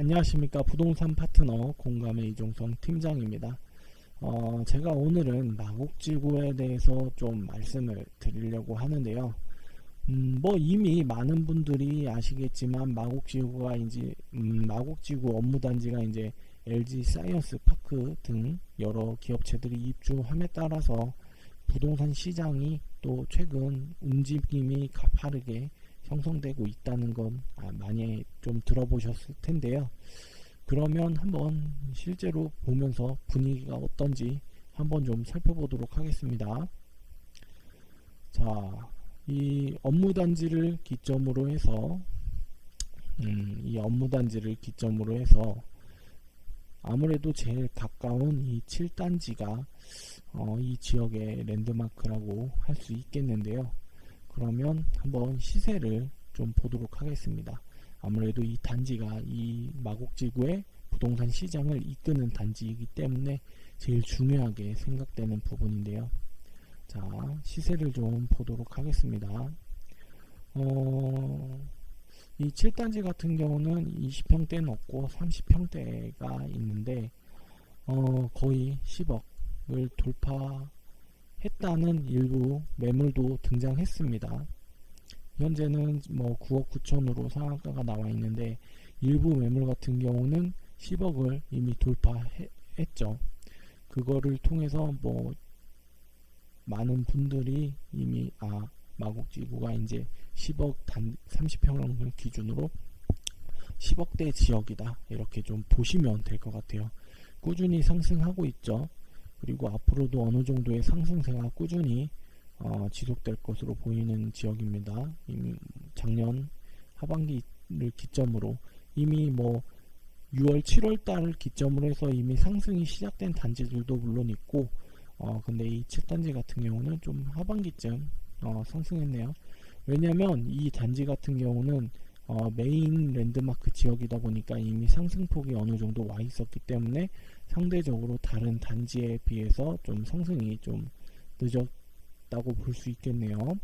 안녕하십니까. 부동산 파트너 공감의 이종성 팀장입니다. 제가 오늘은 마곡지구에 대해서 좀 말씀을 드리려고 하는데요. 이미 많은 분들이 아시겠지만 마곡지구가 이제 마곡지구 업무단지가 이제 LG 사이언스 파크 등 여러 기업체들이 입주함에 따라서 부동산 시장이 또 최근 움직임이 가파르게 형성되고 있다는 건 많이 좀 들어보셨을 텐데요. 그러면 한번 실제로 보면서 분위기가 어떤지 한번 좀 살펴보도록 하겠습니다. 자, 이 업무단지를 기점으로 해서 아무래도 제일 가까운 이 7단지가 이 지역의 랜드마크라고 할 수 있겠는데요. 그러면 한번 시세를 좀 보도록 하겠습니다. 아무래도 이 단지가 이 마곡지구의 부동산 시장을 이끄는 단지이기 때문에 제일 중요하게 생각되는 부분인데요. 자, 시세를 좀 보도록 하겠습니다. 이 7단지 같은 경우는 20평대는 없고 30평대가 있는데 거의 10억을 돌파했다는 일부 매물도 등장했습니다. 현재는 9억 9천으로 상한가가 나와 있는데 일부 매물 같은 경우는 10억을 이미 돌파했죠. 그거를 통해서 많은 분들이 이미 마곡지구가 이제 10억 30평을 기준으로 10억대 지역이다, 이렇게 좀 보시면 될 것 같아요. 꾸준히 상승하고 있죠. 그리고 앞으로도 어느 정도의 상승세가 꾸준히 지속될 것으로 보이는 지역입니다. 이미 작년 하반기를 기점으로 이미 6월 7월 달을 기점으로 해서 이미 상승이 시작된 단지들도 물론 있고 근데 이 7단지 같은 경우는 좀 하반기쯤 상승했네요. 왜냐면 이 단지 같은 경우는 메인 랜드마크 지역이다 보니까 이미 상승폭이 어느 정도 와 있었기 때문에 상대적으로 다른 단지에 비해서 좀 상승이 좀 늦었다고 볼 수 있겠네요.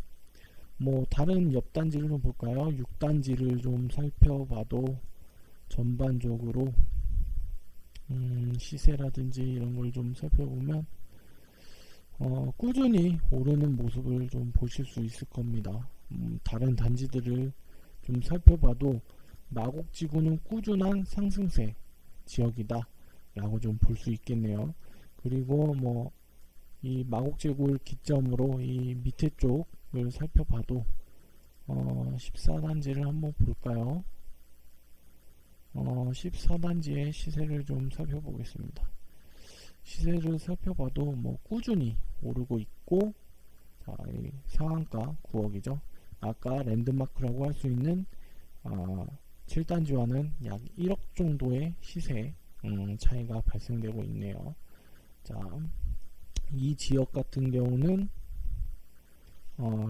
다른 옆 단지를 좀 볼까요? 6단지를 좀 살펴봐도 전반적으로 시세라든지 이런 걸 좀 살펴보면 꾸준히 오르는 모습을 좀 보실 수 있을 겁니다. 다른 단지들을 좀 살펴봐도 마곡지구는 꾸준한 상승세 지역이다 라고 좀 볼 수 있겠네요. 그리고 이 마곡지구를 기점으로 이 밑에 쪽을 살펴봐도 14단지를 한번 볼까요? 14단지의 시세를 좀 살펴보겠습니다. 시세를 살펴봐도 꾸준히 오르고 있고, 자, 이 상한가 9억이죠. 아까 랜드마크라고 할 수 있는 7단지와는 약 1억 정도의 시세 차이가 발생되고 있네요. 자, 이 지역 같은 경우는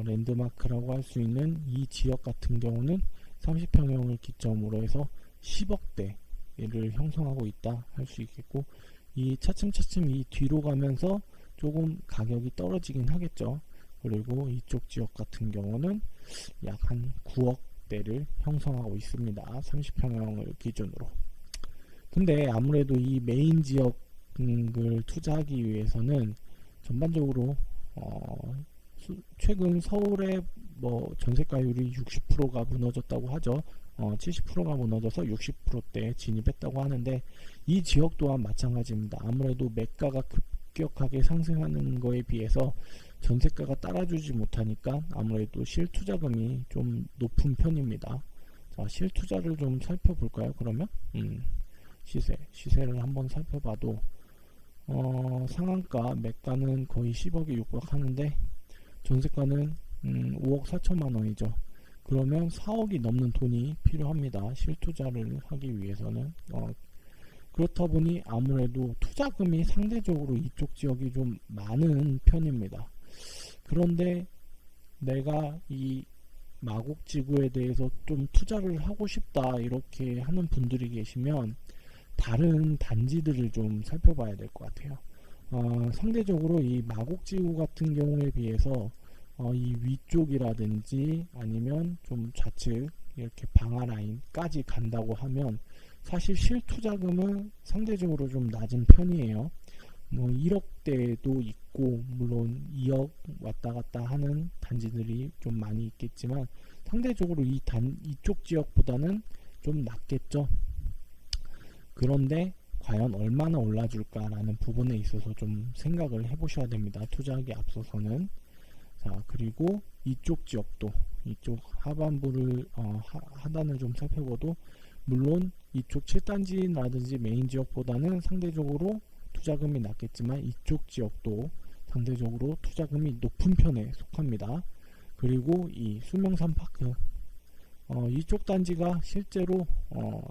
랜드마크라고 할 수 있는 이 지역 같은 경우는 30평형을 기점으로 해서 10억대를 형성하고 있다 할 수 있겠고, 이 차츰차츰 이 뒤로 가면서 조금 가격이 떨어지긴 하겠죠. 그리고 이쪽 지역 같은 경우는 약 한 9억대를 형성하고 있습니다. 30평형을 기준으로. 근데 아무래도 이 메인 지역을 투자하기 위해서는 전반적으로 최근 서울의 전세가율이 60%가 무너졌다고 하죠. 70%가 무너져서 60%대에 진입했다고 하는데 이 지역 또한 마찬가지입니다. 아무래도 매가가 급격하게 상승하는 거에 비해서 전세가가 따라주지 못하니까 아무래도 실투자금이 좀 높은 편입니다. 자, 실투자를 좀 살펴볼까요? 그러면 시세를 한번 살펴봐도 상한가 매가는 거의 10억에 육박하는데 전세가는 5억 4천만 원이죠. 그러면 4억이 넘는 돈이 필요합니다. 실투자를 하기 위해서는. 그렇다 보니 아무래도 투자금이 상대적으로 이쪽 지역이 좀 많은 편입니다. 그런데 내가 이 마곡지구에 대해서 좀 투자를 하고 싶다 이렇게 하는 분들이 계시면 다른 단지들을 좀 살펴봐야 될 것 같아요. 상대적으로 이 마곡지구 같은 경우에 비해서 이 위쪽이라든지 아니면 좀 좌측 이렇게 방아 라인까지 간다고 하면 사실 실투자금은 상대적으로 좀 낮은 편이에요. 뭐 1억대도 있고 물론 2억 왔다 갔다 하는 단지들이 좀 많이 있겠지만 상대적으로 이쪽 지역보다는 좀 낮겠죠. 그런데 과연 얼마나 올라줄까라는 부분에 있어서 좀 생각을 해보셔야 됩니다. 투자하기 앞서서는. 자, 그리고 이쪽 지역도, 이쪽 하반부를 하단을 좀 살펴봐도 물론 이쪽 7단지라든지 메인 지역보다는 상대적으로 투자금이 낮겠지만 이쪽 지역도 상대적으로 투자금이 높은 편에 속합니다. 그리고 이 수명산 파크, 이쪽 단지가 실제로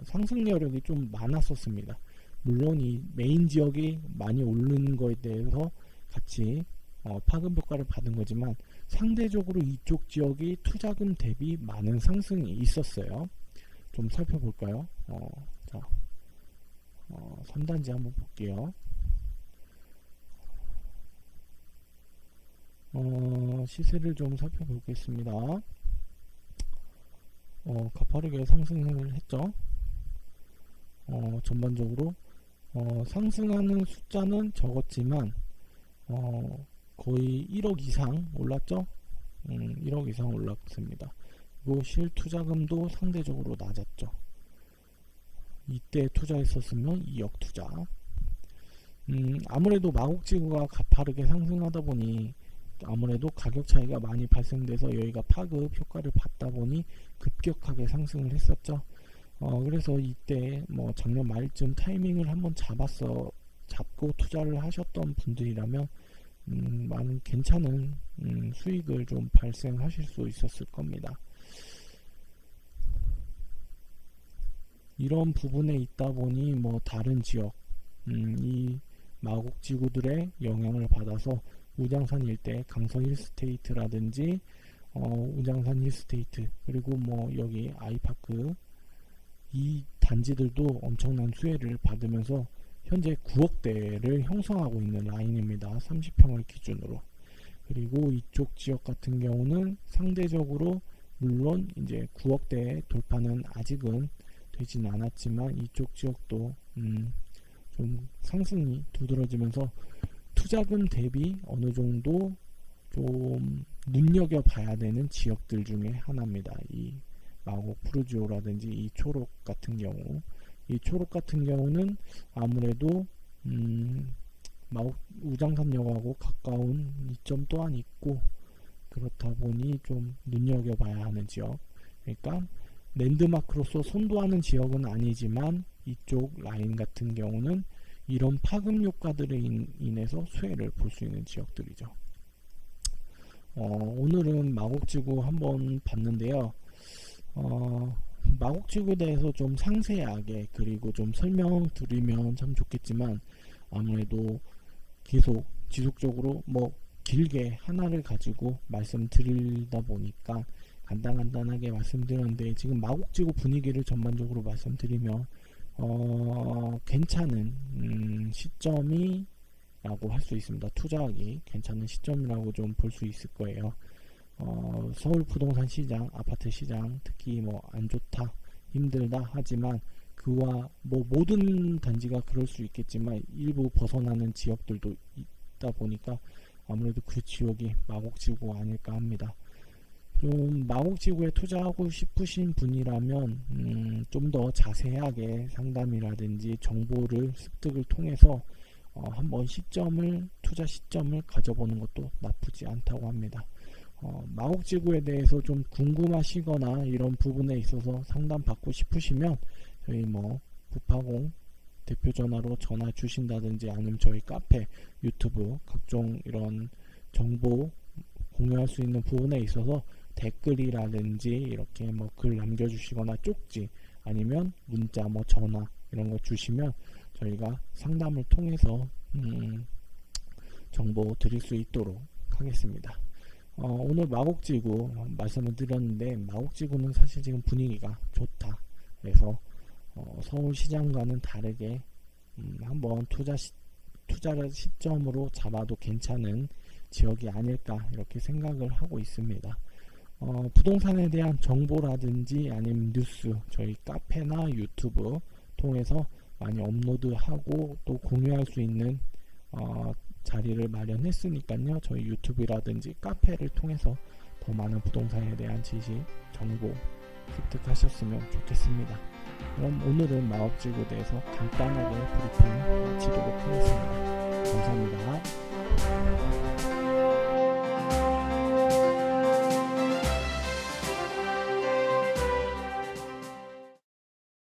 상승 여력이 좀 많았었습니다. 물론 이 메인 지역이 많이 오르는 거에 대해서 같이 파급 효과를 받은 거지만 상대적으로 이쪽 지역이 투자금 대비 많은 상승이 있었어요. 좀 살펴볼까요? 자, 3단지 한번 볼게요. 시세를 좀 살펴보겠습니다. 가파르게 상승을 했죠. 전반적으로 상승하는 숫자는 적었지만 거의 1억 이상 올랐죠. 1억 이상 올랐습니다. 그리고 실투자금도 상대적으로 낮았죠. 이때 투자했었으면 2억 투자. 아무래도 마곡지구가 가파르게 상승하다 보니 아무래도 가격 차이가 많이 발생돼서 여기가 파급 효과를 받다 보니 급격하게 상승을 했었죠. 그래서 이때 뭐 작년 말쯤 타이밍을 한번 잡고 투자를 하셨던 분들이라면 많은 괜찮은 수익을 좀 발생하실 수 있었을 겁니다. 이런 부분에 있다 보니 뭐 다른 지역, 이 마곡지구들의 영향을 받아서 우장산 일대 강서 힐스테이트라든지 우장산 힐스테이트 그리고 뭐 여기 아이파크 이 단지들도 엄청난 수혜를 받으면서 현재 9억대를 형성하고 있는 라인입니다. 30평을 기준으로. 그리고 이쪽 지역 같은 경우는 상대적으로 물론 이제 9억대 돌파는 아직은 되진 않았지만 이쪽 지역도 좀 상승이 두드러지면서 투자금 대비 어느 정도 좀 눈여겨봐야 되는 지역들 중에 하나입니다. 이 마곡 푸르지오라든지 이 초록 같은 경우, 이 초록 같은 경우는 아무래도 우장산역하고 가까운 이점 또한 있고 그렇다 보니 좀 눈여겨봐야 하는 지역. 그러니까 랜드마크로서 선도하는 지역은 아니지만 이쪽 라인 같은 경우는 이런 파급 효과들에 인해서 수혜를 볼 수 있는 지역들이죠. 오늘은 마곡지구 한번 봤는데요. 마곡지구에 대해서 좀 상세하게 그리고 좀 설명드리면 참 좋겠지만 아무래도 계속 지속적으로 뭐 길게 하나를 가지고 말씀드리다 보니까 간단하게 말씀드렸는데 지금 마곡지구 분위기를 전반적으로 말씀드리면 괜찮은 시점이 라고 할 수 있습니다. 투자하기 괜찮은 시점이라고 좀 볼 수 있을 거예요. 서울 부동산 시장, 아파트 시장 특히 뭐 안 좋다, 힘들다 하지만 그와 뭐 모든 단지가 그럴 수 있겠지만 일부 벗어나는 지역들도 있다 보니까 아무래도 그 지역이 마곡지구가 아닐까 합니다. 좀 마곡지구에 투자하고 싶으신 분이라면 좀 더 자세하게 상담이라든지 정보를 습득을 통해서 한번 투자 시점을 가져보는 것도 나쁘지 않다고 합니다. 마곡지구에 대해서 좀 궁금하시거나 이런 부분에 있어서 상담받고 싶으시면 저희 뭐 부파공 대표전화로 전화 주신다든지 아니면 저희 카페, 유튜브 각종 이런 정보 공유할 수 있는 부분에 있어서 댓글이라든지 이렇게 뭐 글 남겨주시거나 쪽지 아니면 문자 뭐 전화 이런 거 주시면 저희가 상담을 통해서 정보 드릴 수 있도록 하겠습니다. 오늘 마곡지구 말씀을 드렸는데 마곡지구는 사실 지금 분위기가 좋다. 그래서 서울시장과는 다르게 한번 투자를 시점으로 잡아도 괜찮은 지역이 아닐까 이렇게 생각을 하고 있습니다. 부동산에 대한 정보라든지 아니면 뉴스 저희 카페나 유튜브 통해서 많이 업로드하고 또 공유할 수 있는 자리를 마련했으니까요. 저희 유튜브라든지 카페를 통해서 더 많은 부동산에 대한 지식, 정보 습득하셨으면 좋겠습니다. 그럼 오늘은 마법지구에 대해서 간단하게 브리핑 마치도록 하겠습니다. 감사합니다.